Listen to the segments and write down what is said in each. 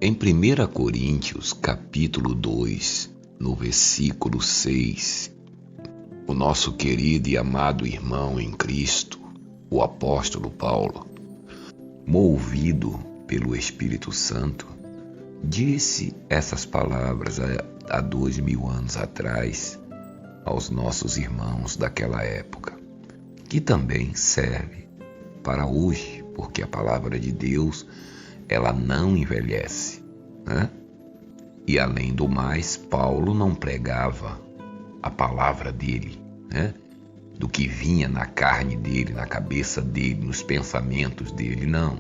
Em 1 Coríntios, capítulo 2, no versículo 6, o nosso querido e amado irmão em Cristo, o apóstolo Paulo, movido pelo Espírito Santo, disse essas palavras há 2000 anos atrás aos nossos irmãos daquela época, que também serve para hoje, porque a palavra de Deus, ela não envelhece, né? E além do mais, Paulo não pregava a palavra dele, né? Do que vinha na carne dele, na cabeça dele, nos pensamentos dele, não.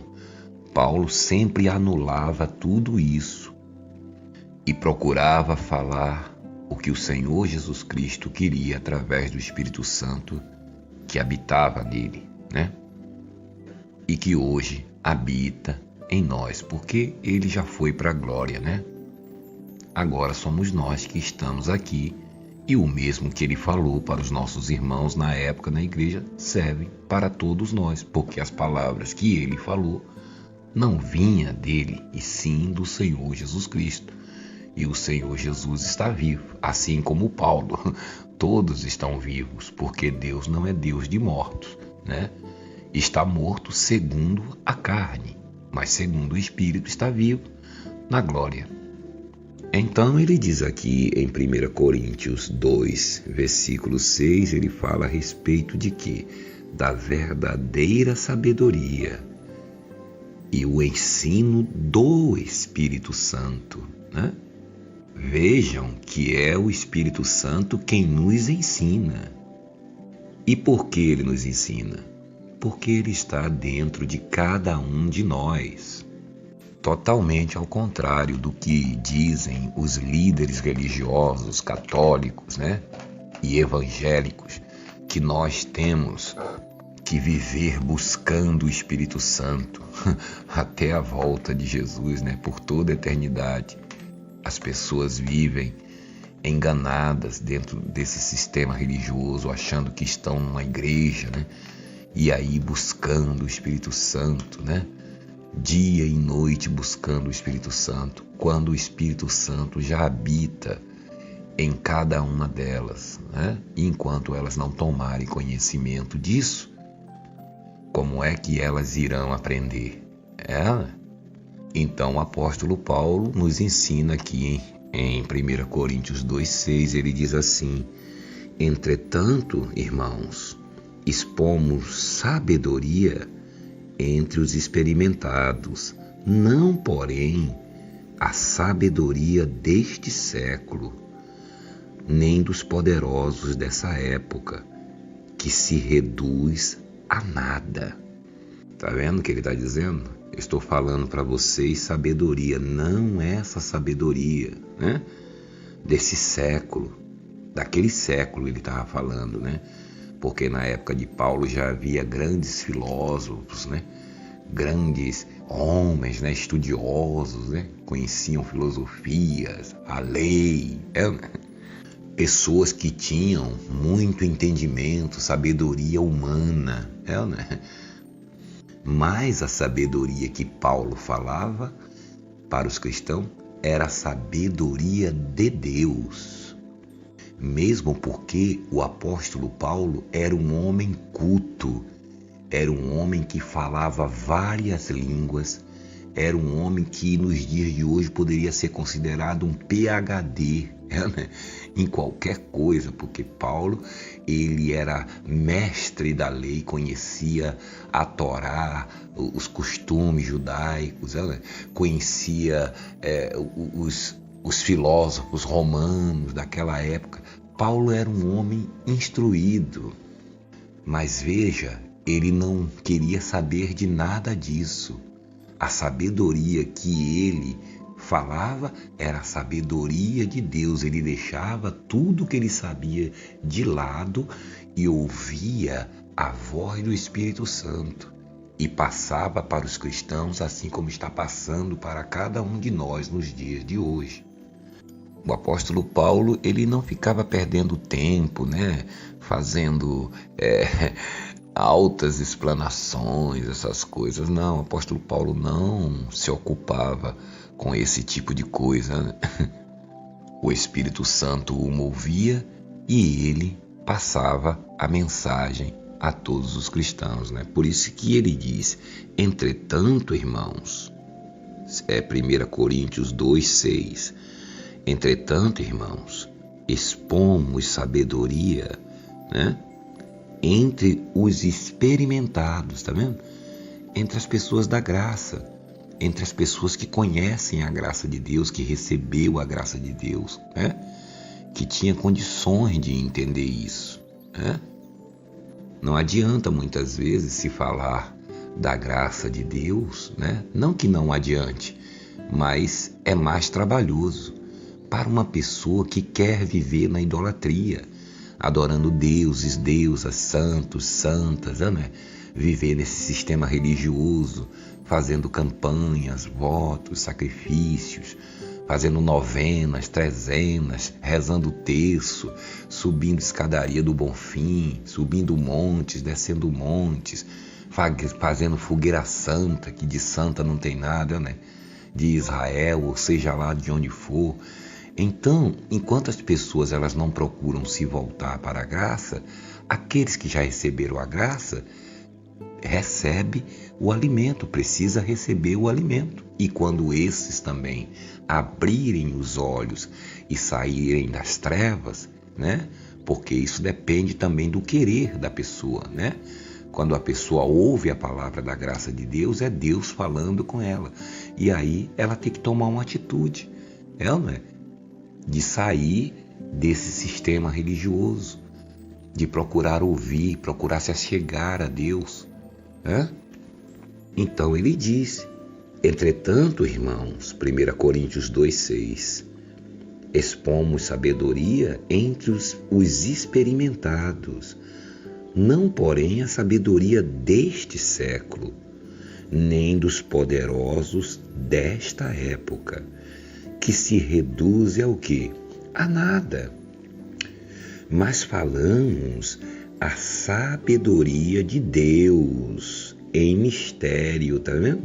Paulo sempre anulava tudo isso e procurava falar o que o Senhor Jesus Cristo queria através do Espírito Santo que habitava nele, né? E que hoje habita em nós, porque ele já foi para a glória, né? Agora somos nós que estamos aqui, e o mesmo que ele falou para os nossos irmãos na época na igreja serve para todos nós, porque as palavras que ele falou não vinha dele, e sim do Senhor Jesus Cristo. E o Senhor Jesus está vivo, assim como Paulo. Todos estão vivos, porque Deus não é Deus de mortos, né? Está morto segundo a carne, mas segundo o Espírito está vivo na glória. Então ele diz aqui em 1 Coríntios 2, versículo 6, ele fala a respeito de quê? Da verdadeira sabedoria e o ensino do Espírito Santo, né? Vejam que é o Espírito Santo quem nos ensina. E por que ele nos ensina? Porque ele está dentro de cada um de nós. Totalmente ao contrário do que dizem os líderes religiosos católicos, né? E evangélicos, que nós temos que viver buscando o Espírito Santo até a volta de Jesus, né? Por toda a eternidade. As pessoas vivem enganadas dentro desse sistema religioso, achando que estão numa igreja, né? E aí buscando o Espírito Santo, né? Dia e noite buscando o Espírito Santo, quando o Espírito Santo já habita em cada uma delas, né? Enquanto elas não tomarem conhecimento disso, como é que elas irão aprender? Então o apóstolo Paulo nos ensina aqui em 1 Coríntios 2,6, ele diz assim: entretanto, irmãos, expomos sabedoria entre os experimentados, não, porém, a sabedoria deste século, nem dos poderosos dessa época, que se reduz a nada. Tá vendo o que ele está dizendo? Eu estou falando para vocês sabedoria, não essa sabedoria, né? Desse século, daquele século ele estava falando, né? Porque na época de Paulo já havia grandes filósofos, né? Grandes homens, né? Estudiosos, né? Conheciam filosofias, a lei, né? Pessoas que tinham muito entendimento, sabedoria humana, né? Mas a sabedoria que Paulo falava para os cristãos era a sabedoria de Deus. Mesmo porque o apóstolo Paulo era um homem culto, era um homem que falava várias línguas, era um homem que nos dias de hoje poderia ser considerado um PhD, né? Em qualquer coisa, porque Paulo, ele era mestre da lei, conhecia a Torá, os costumes judaicos, né? Conhecia os filósofos romanos daquela época. Paulo era um homem instruído, mas veja, ele não queria saber de nada disso. A sabedoria que ele falava era a sabedoria de Deus. Ele deixava tudo que ele sabia de lado e ouvia a voz do Espírito Santo e passava para os cristãos, assim como está passando para cada um de nós nos dias de hoje. O apóstolo Paulo, ele não ficava perdendo tempo, né, fazendo altas explanações, essas coisas. Não, o apóstolo Paulo não se ocupava com com esse tipo de coisa, né? O Espírito Santo o movia e ele passava a mensagem a todos os cristãos, né? Por isso que ele diz: entretanto, irmãos, 1 Coríntios 2:6, entretanto, irmãos, expomos sabedoria, né? Entre os experimentados, tá vendo? Entre as pessoas da graça, entre as pessoas que conhecem a graça de Deus, que recebeu a graça de Deus, né? Que tinha condições de entender isso, né? Não adianta muitas vezes se falar da graça de Deus, né? Não que não adiante, mas é mais trabalhoso para uma pessoa que quer viver na idolatria, adorando deuses, deusas, santos, santas, né? Viver nesse sistema religioso, fazendo campanhas, votos, sacrifícios, fazendo novenas, trezenas, rezando o terço, subindo escadaria do Bonfim, subindo montes, descendo montes, fazendo fogueira santa, que de santa não tem nada, né? De Israel, ou seja lá de onde for. Então, enquanto as pessoas elas não procuram se voltar para a graça, aqueles que já receberam a graça recebe o alimento, precisa receber o alimento. E quando esses também abrirem os olhos e saírem das trevas, né? Porque isso depende também do querer da pessoa, né? Quando a pessoa ouve a palavra da graça de Deus, é Deus falando com ela. E aí ela tem que tomar uma atitude, não é? De sair desse sistema religioso, de procurar ouvir, procurar se achegar a Deus. Então ele diz: entretanto, irmãos, 1 Coríntios 2:6, expomos sabedoria entre os experimentados, não porém a sabedoria deste século, nem dos poderosos desta época, que se reduz ao quê? A nada. Mas falamos a sabedoria de Deus em mistério, tá vendo?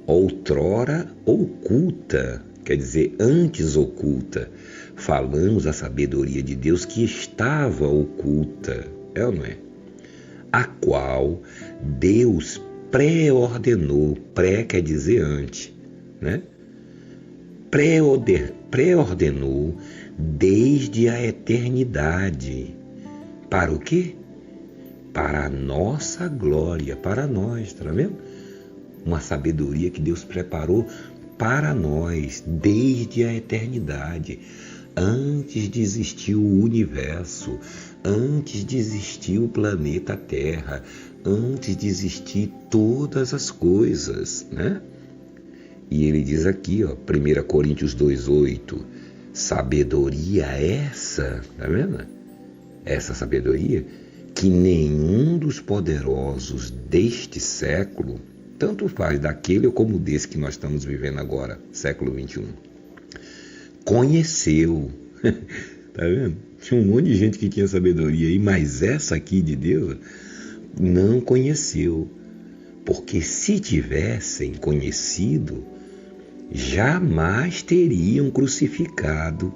Outrora oculta, quer dizer, antes oculta. Falamos a sabedoria de Deus que estava oculta, ou não é? A qual Deus pré-ordenou, pré quer dizer antes, né? Pré-ordenou desde a eternidade. Para o quê? Para a nossa glória, para nós, tá vendo? Uma sabedoria que Deus preparou para nós desde a eternidade. Antes de existir o universo, antes de existir o planeta Terra, antes de existir todas as coisas, né? E ele diz aqui, 1 Coríntios 2:8, sabedoria essa, tá vendo? Essa sabedoria que nenhum dos poderosos deste século, tanto faz daquele como desse que nós estamos vivendo agora, século 21, conheceu. Tá vendo? Tinha um monte de gente que tinha sabedoria aí, mas essa aqui de Deus não conheceu. Porque se tivessem conhecido, jamais teriam crucificado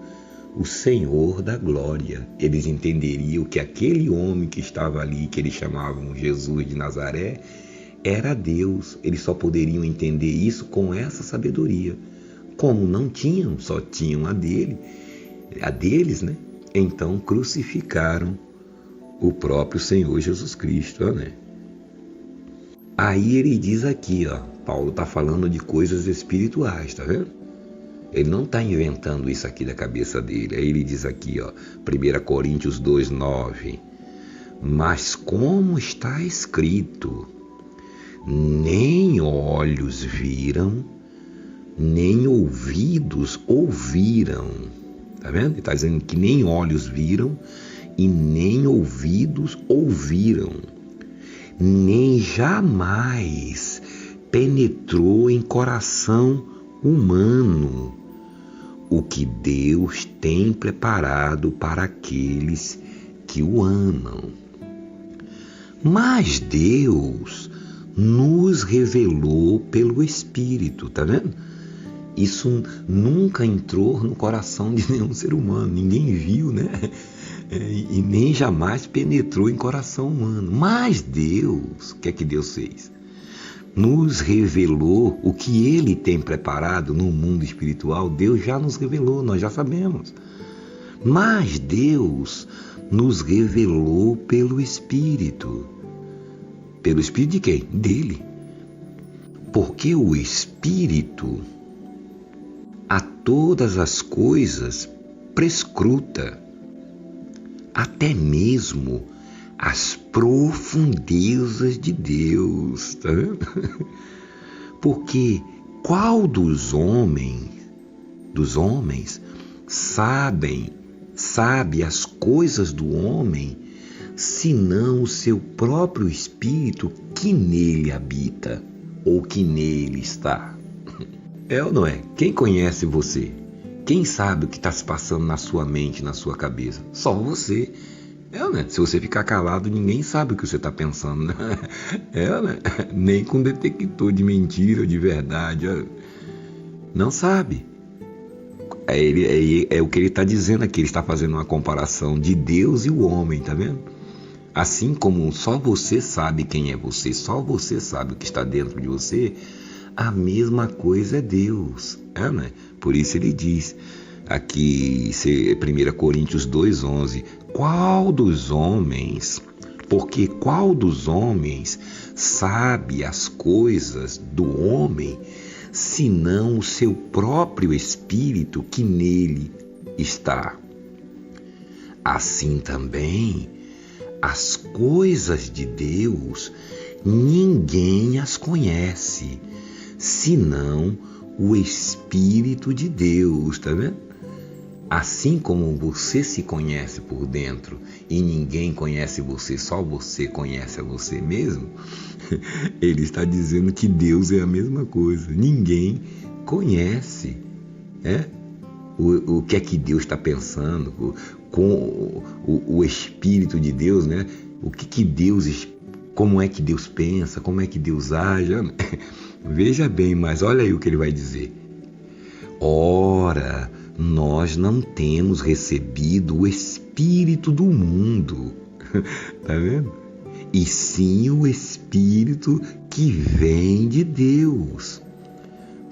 o Senhor da glória. Eles entenderiam que aquele homem que estava ali, que eles chamavam Jesus de Nazaré, era Deus. Eles só poderiam entender isso com essa sabedoria. Como não tinham, só tinham a deles, né? Então crucificaram o próprio Senhor Jesus Cristo, né? Aí ele diz aqui, Paulo está falando de coisas espirituais, tá vendo? Ele não está inventando isso aqui da cabeça dele. Aí ele diz aqui, 1 Coríntios 2:9, mas como está escrito, nem olhos viram, nem ouvidos ouviram. Tá vendo? Ele está dizendo que nem olhos viram e nem ouvidos ouviram, nem jamais penetrou em coração humano o que Deus tem preparado para aqueles que o amam. Mas Deus nos revelou pelo Espírito, tá vendo? Isso nunca entrou no coração de nenhum ser humano, ninguém viu, né? E nem jamais penetrou em coração humano. Mas Deus, o que é que Deus fez? Nos revelou o que Ele tem preparado no mundo espiritual. Deus já nos revelou, nós já sabemos. Mas Deus nos revelou pelo Espírito. Pelo Espírito de quem? Dele. Porque o Espírito a todas as coisas prescruta, até mesmo as profundezas de Deus. Tá vendo? Porque qual dos homens sabe as coisas do homem, senão o seu próprio Espírito que nele habita, ou que nele está? É ou não é? Quem conhece você? Quem sabe o que está se passando na sua mente, na sua cabeça? Só você. É ou não é? Se você ficar calado, ninguém sabe o que você está pensando, né? É ou não é? Nem com detector de mentira ou de verdade. Não sabe. É o que ele está dizendo aqui. Ele está fazendo uma comparação de Deus e o homem, tá vendo? Assim como só você sabe quem é você, só você sabe o que está dentro de você, a mesma coisa é Deus. Né? Por isso ele diz aqui, 1 Coríntios 2,11, porque qual dos homens sabe as coisas do homem, senão o seu próprio Espírito que nele está? Assim também, as coisas de Deus, ninguém as conhece, senão o Espírito de Deus, tá vendo? Assim como você se conhece por dentro e ninguém conhece você, só você conhece a você mesmo, ele está dizendo que Deus é a mesma coisa. Ninguém conhece, o que é que Deus está pensando, com o Espírito de Deus, né? O que Deus, como é que Deus pensa, como é que Deus age. Veja bem, mas olha aí o que ele vai dizer. Ora, nós não temos recebido o Espírito do mundo, tá vendo? E sim o Espírito que vem de Deus,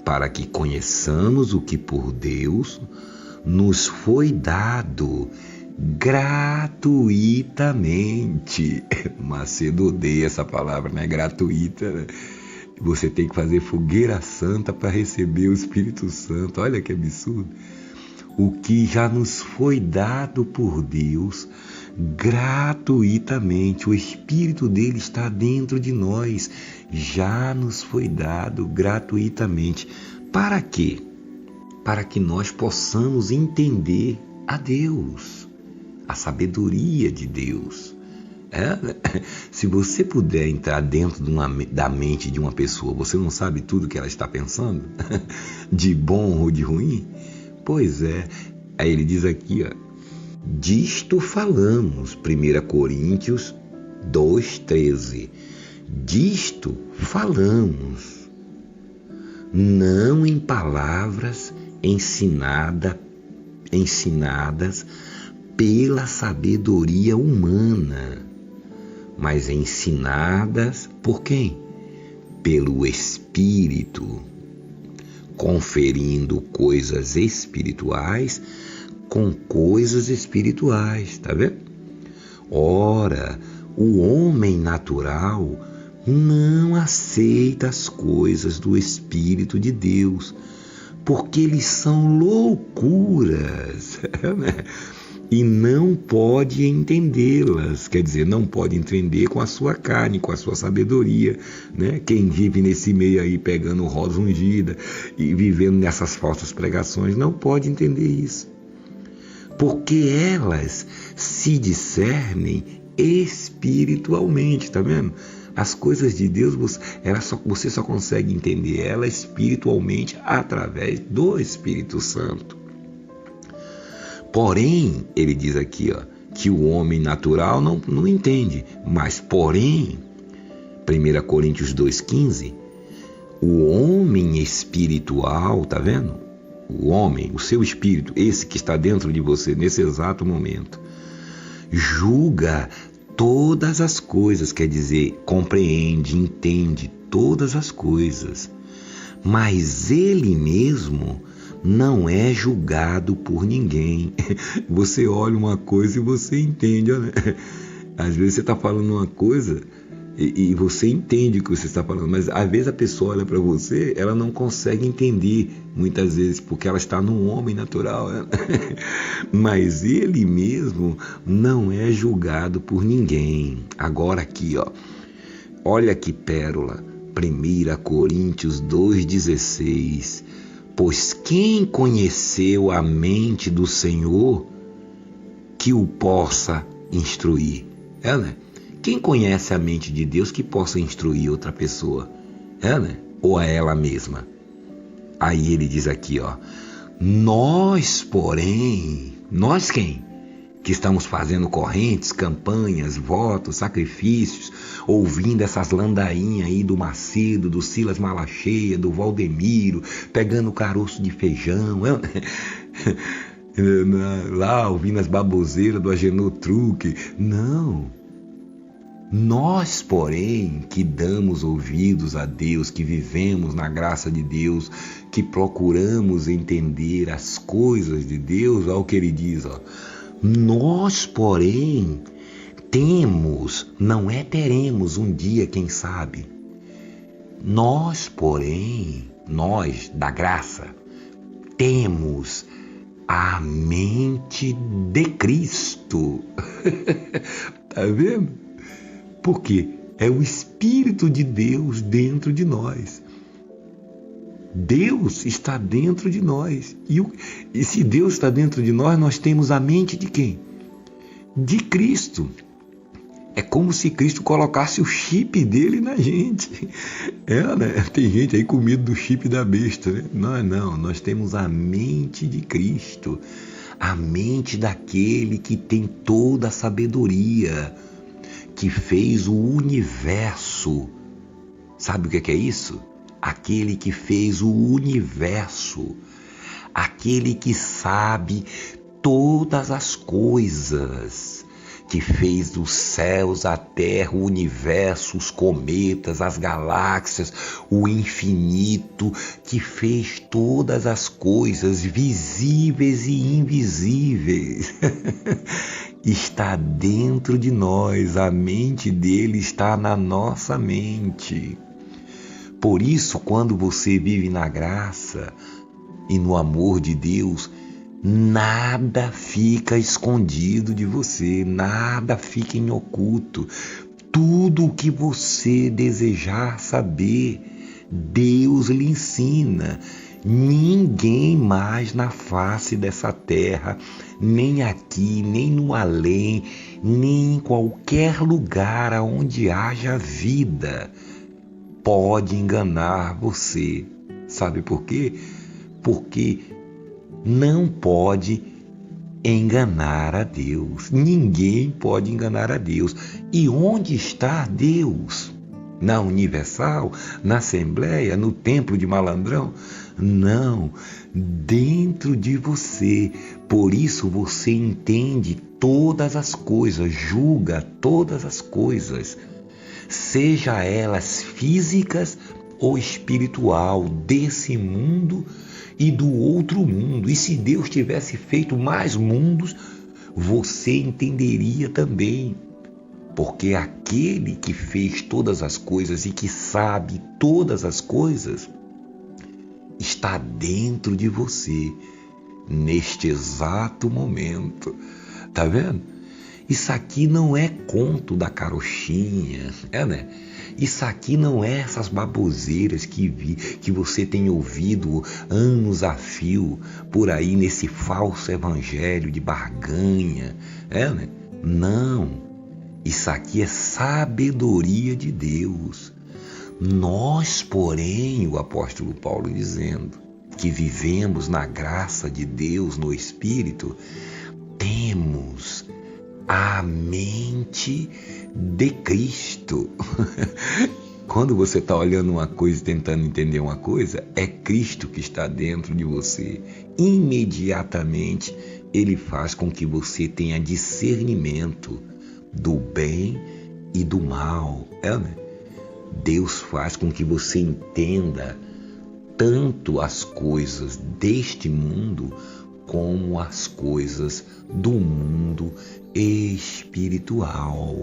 para que conheçamos o que por Deus nos foi dado gratuitamente. Macedo odeia essa palavra, né? Gratuita, né? Você tem que fazer fogueira santa para receber o Espírito Santo. Olha que absurdo. O que já nos foi dado por Deus gratuitamente. O Espírito dele está dentro de nós. Já nos foi dado gratuitamente. Para quê? Para que nós possamos entender a Deus, a sabedoria de Deus. Se você puder entrar dentro da mente de uma pessoa, você não sabe tudo que ela está pensando, de bom ou de ruim? Pois é. Aí ele diz aqui, disto falamos, 1 Coríntios 2,13. Disto falamos, não em palavras ensinadas pela sabedoria humana, mas ensinadas por quem? Pelo Espírito, conferindo coisas espirituais com coisas espirituais, tá vendo? Ora, o homem natural não aceita as coisas do Espírito de Deus, porque eles são loucuras, né? E não pode entendê-las, quer dizer, não pode entender com a sua carne, com a sua sabedoria, né? Quem vive nesse meio aí pegando rosa ungida e vivendo nessas falsas pregações não pode entender isso, porque elas se discernem espiritualmente, tá vendo? As coisas de Deus, você só consegue entender ela espiritualmente através do Espírito Santo. Porém, ele diz aqui, que o homem natural não entende. Mas, porém, 1 Coríntios 2,15, O homem espiritual, tá vendo? O homem, o seu espírito, esse que está dentro de você nesse exato momento, julga todas as coisas, quer dizer, compreende, entende todas as coisas, mas ele mesmo não é julgado por ninguém. Você olha uma coisa e você entende, né? Às vezes você está falando uma coisa e você entende o que você está falando, mas às vezes a pessoa olha para você, ela não consegue entender, muitas vezes, porque ela está num homem natural, né? Mas ele mesmo não é julgado por ninguém. Agora aqui, ó, olha que pérola, 1 Coríntios 2,16. Pois quem conheceu a mente do Senhor que o possa instruir? Né? Quem conhece a mente de Deus que possa instruir outra pessoa? Né? Ou a ela mesma? Aí ele diz aqui, ó, nós, porém, nós quem? Que estamos fazendo correntes, campanhas, votos, sacrifícios, ouvindo essas landainhas aí do Macedo, do Silas Malacheia, do Valdemiro, pegando caroço de feijão, lá ouvindo as baboseiras do Agenor Truque. Não. Nós, porém, que damos ouvidos a Deus, que vivemos na graça de Deus, que procuramos entender as coisas de Deus, olha o que ele diz, ó. Nós, porém, temos, não é teremos um dia, quem sabe. Nós, porém, nós da graça, temos a mente de Cristo. Tá vendo? Porque é o Espírito de Deus dentro de nós. Deus está dentro de nós. E se Deus está dentro de nós, nós temos a mente de quem? De Cristo. É como se Cristo colocasse o chip dele na gente. Né? Tem gente aí com medo do chip da besta, né? Nós temos a mente de Cristo. A mente daquele que tem toda a sabedoria, que fez o universo. Sabe o que é isso? Aquele que fez o universo, aquele que sabe todas as coisas, que fez os céus, a terra, o universo, os cometas, as galáxias, o infinito, que fez todas as coisas visíveis e invisíveis. Está dentro de nós, a mente dele está na nossa mente. Por isso, quando você vive na graça e no amor de Deus, nada fica escondido de você, nada fica em oculto. Tudo o que você desejar saber, Deus lhe ensina. Ninguém mais na face dessa terra, nem aqui, nem no além, nem em qualquer lugar onde haja vida, pode enganar você. Sabe por quê? Porque não pode enganar a Deus. Ninguém pode enganar a Deus. E onde está Deus? Na Universal? Na Assembleia? No Templo de Malandrão? Não, dentro de você. Por isso você entende todas as coisas, julga todas as coisas, seja elas físicas ou espiritual, desse mundo e do outro mundo. E se Deus tivesse feito mais mundos, você entenderia também. Porque aquele que fez todas as coisas e que sabe todas as coisas, está dentro de você, neste exato momento. Tá vendo? Isso aqui não é conto da carochinha, né? Isso aqui não é essas baboseiras que você tem ouvido anos a fio por aí nesse falso evangelho de barganha, né? Não, isso aqui é sabedoria de Deus. Nós, porém, o apóstolo Paulo dizendo que vivemos na graça de Deus no Espírito, temos a mente de Cristo. Quando você está olhando uma coisa e tentando entender uma coisa, é Cristo que está dentro de você. Imediatamente, Ele faz com que você tenha discernimento do bem e do mal. Né? Deus faz com que você entenda tanto as coisas deste mundo como as coisas do mundo espiritual.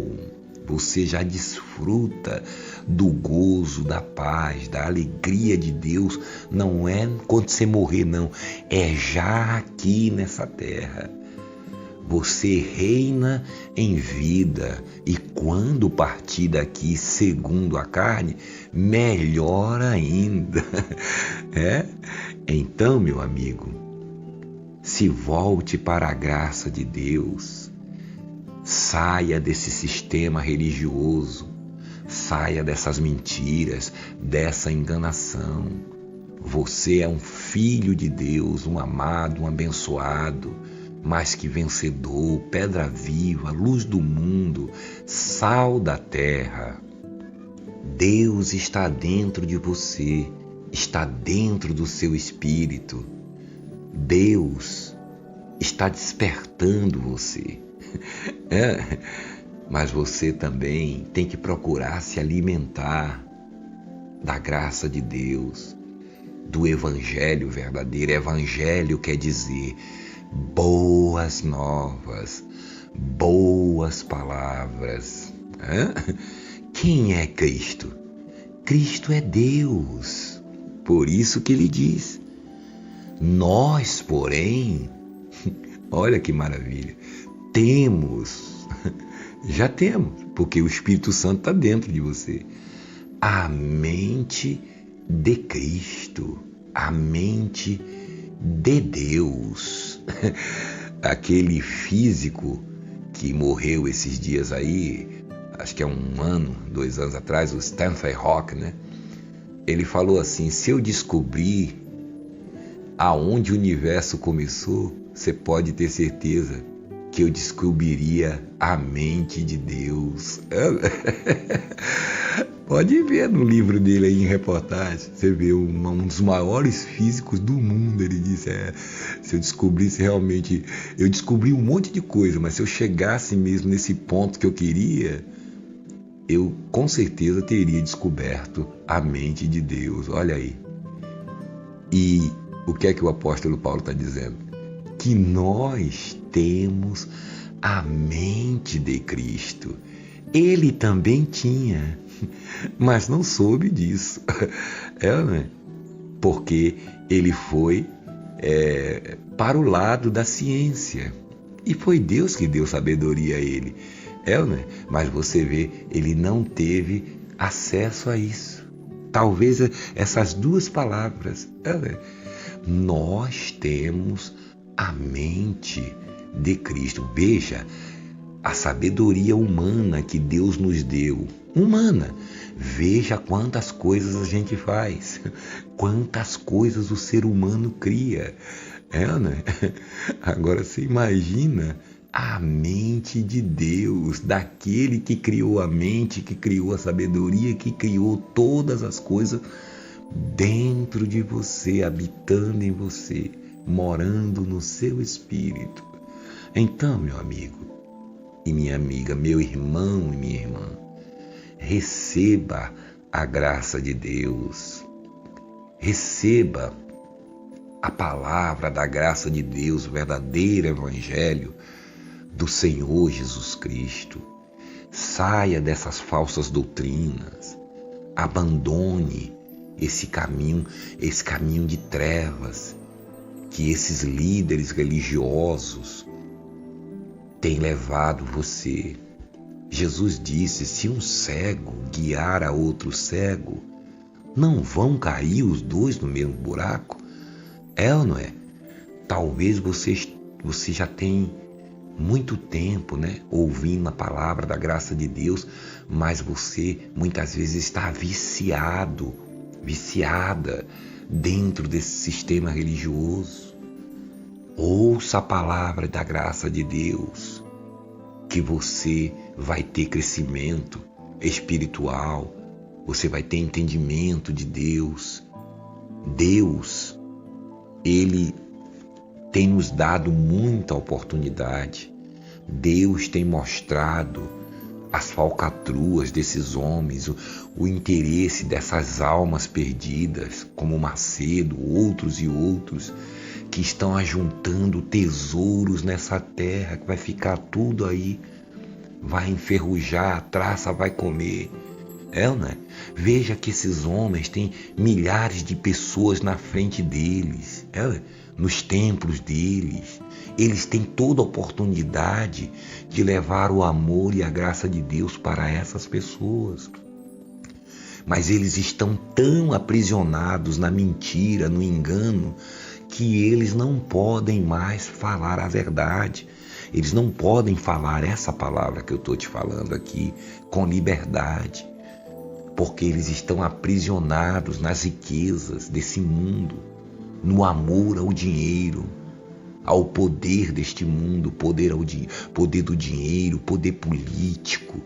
Você já desfruta do gozo, da paz, da alegria de Deus. Não é quando você morrer, não. É já aqui nessa terra. Você reina em vida e quando partir daqui segundo a carne, melhor ainda. Então, meu amigo, se volte para a graça de Deus. Saia desse sistema religioso, saia dessas mentiras, dessa enganação. Você é um filho de Deus, um amado, um abençoado, mais que vencedor, pedra viva, luz do mundo, sal da terra. Deus está dentro de você, está dentro do seu espírito. Deus está despertando você. Mas você também tem que procurar se alimentar da graça de Deus, do evangelho verdadeiro. Evangelho quer dizer boas novas, boas palavras. Quem é Cristo? Cristo é Deus. Por isso que ele diz: nós, porém, olha que maravilha, já temos, porque o Espírito Santo está dentro de você, a mente de Cristo, a mente de Deus. Aquele físico que morreu esses dias aí, acho que é 1 ano, 2 anos atrás, o Stephen Hawking, né? Ele falou assim: se eu descobrir aonde o universo começou, você pode ter certeza que eu descobriria a mente de Deus. Pode ver no livro dele aí em reportagem, você vê um dos maiores físicos do mundo. Ele disse: se eu descobrisse realmente, eu descobri um monte de coisa, mas se eu chegasse mesmo nesse ponto que eu queria, eu com certeza teria descoberto a mente de Deus. Olha aí. E o que é que o apóstolo Paulo está dizendo? Que nós temos a mente de Cristo. Ele também tinha, mas não soube disso. Né? Porque ele foi para o lado da ciência. E foi Deus que deu sabedoria a ele. Né? Mas você vê, ele não teve acesso a isso. Talvez essas 2 palavras. Né? Nós temos a mente de Cristo. Veja a sabedoria humana que Deus nos deu. Humana. Veja quantas coisas a gente faz. Quantas coisas o ser humano cria. Né? Agora você imagina a mente de Deus, daquele que criou a mente, que criou a sabedoria, que criou todas as coisas dentro de você, habitando em você, morando no seu espírito. Então, meu amigo e minha amiga, meu irmão e minha irmã, receba a graça de Deus, receba a palavra da graça de Deus, o verdadeiro evangelho do Senhor Jesus Cristo. Saia dessas falsas doutrinas, abandone esse caminho de trevas que esses líderes religiosos têm levado você. Jesus disse: se um cego guiar a outro cego, não vão cair os 2 no mesmo buraco? Ou não é? Talvez você já tem muito tempo, né, ouvindo a palavra da graça de Deus, mas você muitas vezes está viciada dentro desse sistema religioso. Ouça a palavra da graça de Deus, que você vai ter crescimento espiritual, Você vai ter entendimento de Deus. Deus, Ele tem nos dado muita oportunidade. Deus tem mostrado as falcatruas desses homens, o interesse dessas almas perdidas, como Macedo, outros e outros, que estão ajuntando tesouros nessa terra, que vai ficar tudo aí, vai enferrujar, a traça vai comer. Né? Veja que esses homens têm milhares de pessoas na frente deles, nos templos deles. Eles têm toda a oportunidade de levar o amor e a graça de Deus para essas pessoas. Mas eles estão tão aprisionados na mentira, no engano, que eles não podem mais falar a verdade. Eles não podem falar essa palavra que eu estou te falando aqui com liberdade, porque eles estão aprisionados nas riquezas desse mundo, no amor ao dinheiro, ao poder deste mundo, poder do dinheiro, poder político.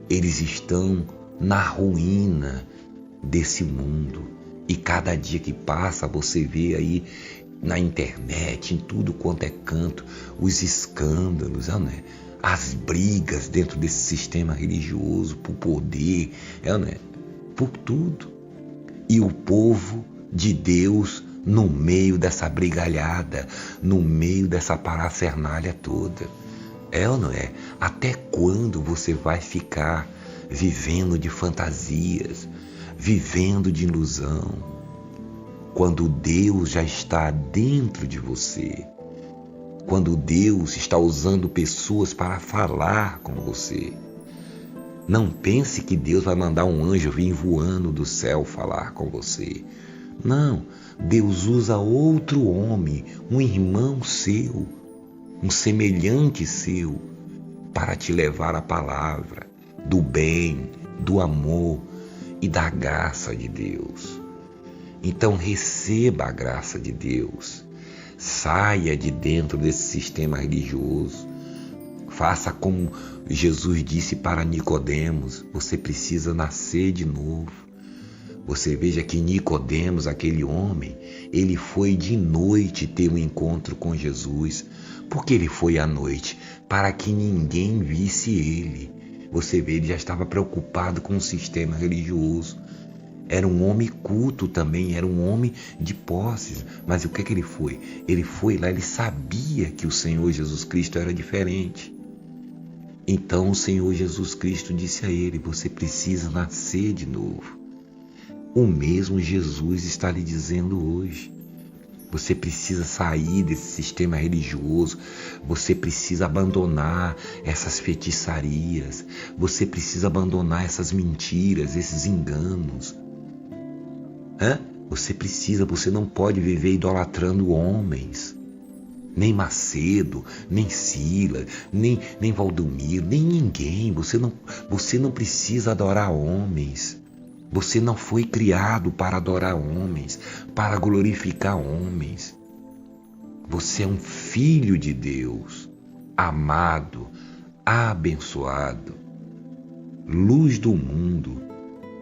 Eles estão na ruína desse mundo. E cada dia que passa você vê aí na internet, em tudo quanto é canto, os escândalos, as brigas dentro desse sistema religioso, por poder, por tudo. E o povo de Deus no meio dessa brigalhada, no meio dessa parafernália toda. Ou não é? Até quando você vai ficar vivendo de fantasias, vivendo de ilusão, quando Deus já está dentro de você, quando Deus está usando pessoas para falar com você? Não pense que Deus vai mandar um anjo vir voando do céu falar com você. Não, Deus usa outro homem, um irmão seu, um semelhante seu, para te levar a palavra do bem, do amor e da graça de Deus. Então receba a graça de Deus, saia de dentro desse sistema religioso, faça como Jesus disse para Nicodemos: você precisa nascer de novo. Você veja que Nicodemos, aquele homem, ele foi de noite ter um encontro com Jesus. Por que ele foi à noite? Para que ninguém visse ele. Você vê, ele já estava preocupado com o sistema religioso. Era um homem culto também, era um homem de posses. Mas o que ele foi? Ele foi lá, ele sabia que o Senhor Jesus Cristo era diferente. Então o Senhor Jesus Cristo disse a ele: você precisa nascer de novo. O mesmo Jesus está lhe dizendo hoje. Você precisa sair desse sistema religioso. Você precisa abandonar essas feitiçarias. Você precisa abandonar essas mentiras, esses enganos. Você não pode viver idolatrando homens. Nem Macedo, nem Silas, nem Valdomiro, nem ninguém. Você não precisa adorar homens. Você não foi criado para adorar homens, para glorificar homens. Você é um filho de Deus, amado, abençoado, luz do mundo,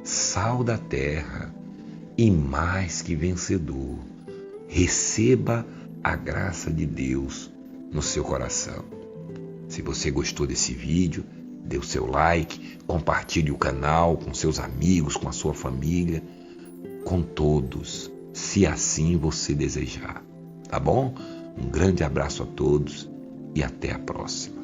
sal da terra e mais que vencedor. Receba a graça de Deus no seu coração. Se você gostou desse vídeo, dê o seu like, compartilhe o canal com seus amigos, com a sua família, com todos, se assim você desejar. Tá bom? Um grande abraço a todos e até a próxima.